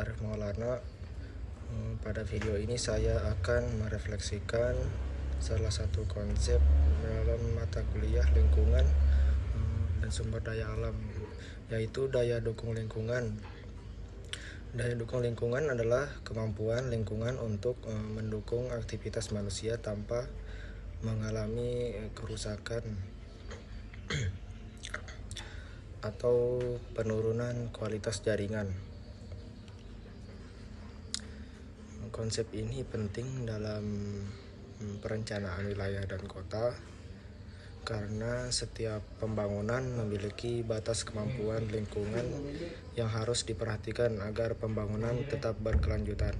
Arif Maulana. Pada video ini saya akan merefleksikan salah satu konsep dalam mata kuliah lingkungan dan sumber daya alam, yaitu daya dukung lingkungan. Daya dukung lingkungan adalah kemampuan lingkungan untuk mendukung aktivitas manusia tanpa mengalami kerusakan atau penurunan kualitas jaringan. Konsep ini penting dalam perencanaan wilayah dan kota karena setiap pembangunan memiliki batas kemampuan lingkungan yang harus diperhatikan agar pembangunan tetap berkelanjutan.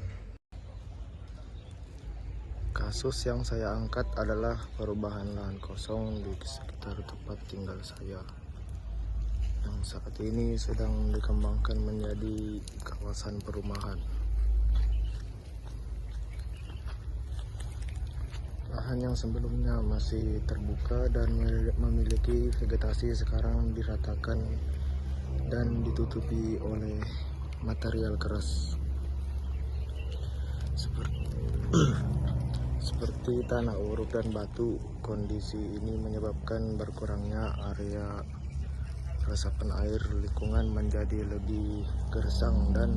Kasus yang saya angkat adalah perubahan lahan kosong di sekitar tempat tinggal saya, yang saat ini sedang dikembangkan menjadi kawasan perumahan. Lahan yang sebelumnya masih terbuka dan memiliki vegetasi sekarang diratakan dan ditutupi oleh material keras seperti tanah uruk dan batu. Kondisi ini menyebabkan berkurangnya area resapan air lingkungan menjadi lebih gersang dan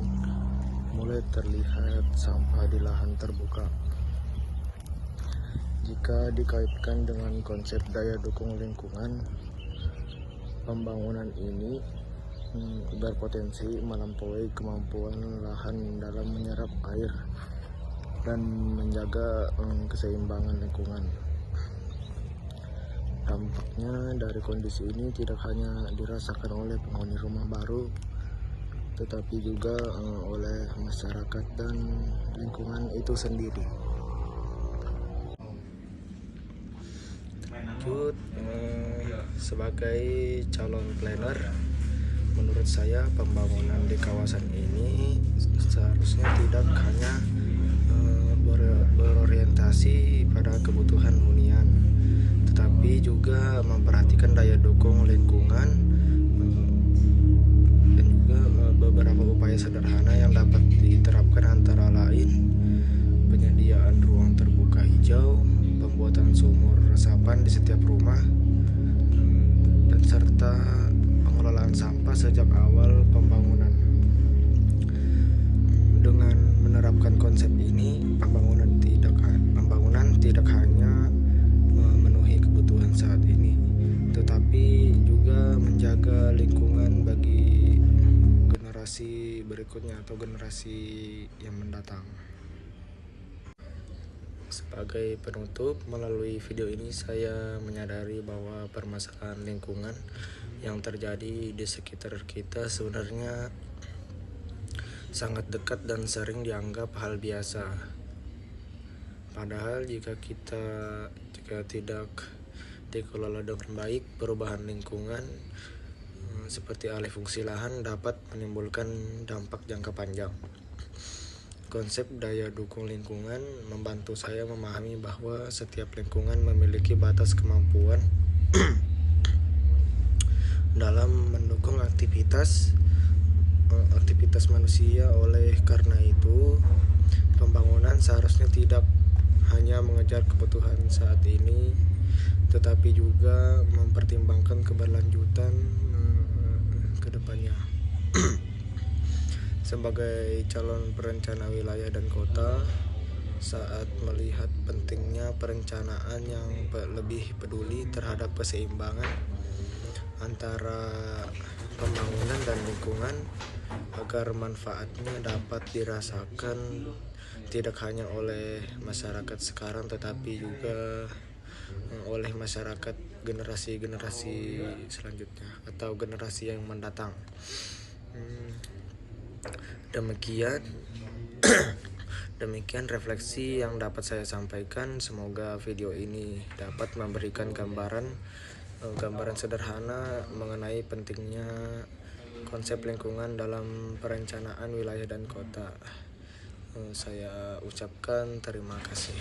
mulai terlihat sampah di lahan terbuka. Jika dikaitkan dengan konsep daya dukung lingkungan, pembangunan ini berpotensi melampaui kemampuan lahan dalam menyerap air dan menjaga keseimbangan lingkungan. Dampaknya dari kondisi ini tidak hanya dirasakan oleh penghuni rumah baru, tetapi juga oleh masyarakat dan lingkungan itu sendiri. Lanjut, sebagai calon planner, menurut saya pembangunan di kawasan ini seharusnya tidak hanya berorientasi pada kebutuhan hunian, tetapi juga memperhatikan daya dukung lingkungan dan juga beberapa upaya sederhana yang dapat diterapkan, antara lain penyediaan ruang terbuka hijau, pembuatan sumur resapan di setiap rumah, dan serta pengelolaan sampah sejak awal pembangunan. Dengan menerapkan konsep ini, pembangunan tidak hanya memenuhi kebutuhan saat ini, tetapi juga menjaga lingkungan bagi generasi berikutnya atau generasi yang mendatang. Sebagai penutup, melalui video ini saya menyadari bahwa permasalahan lingkungan yang terjadi di sekitar kita sebenarnya sangat dekat dan sering dianggap hal biasa. Padahal jika tidak dikelola dengan baik, perubahan lingkungan seperti alih fungsi lahan dapat menimbulkan dampak jangka panjang. Konsep daya dukung lingkungan membantu saya memahami bahwa setiap lingkungan memiliki batas kemampuan dalam mendukung aktivitas manusia. Oleh karena itu, pembangunan seharusnya tidak hanya mengejar kebutuhan saat ini, tetapi juga mempertimbangkan keberlanjutan ke depannya. Sebagai calon perencana wilayah dan kota, saat melihat pentingnya perencanaan yang lebih peduli terhadap keseimbangan antara pembangunan dan lingkungan agar manfaatnya dapat dirasakan tidak hanya oleh masyarakat sekarang, tetapi juga oleh masyarakat generasi-generasi selanjutnya atau generasi yang mendatang. Demikian refleksi yang dapat saya sampaikan. Semoga video ini dapat memberikan gambaran sederhana mengenai pentingnya konsep lingkungan dalam perencanaan wilayah dan kota. Saya ucapkan terima kasih.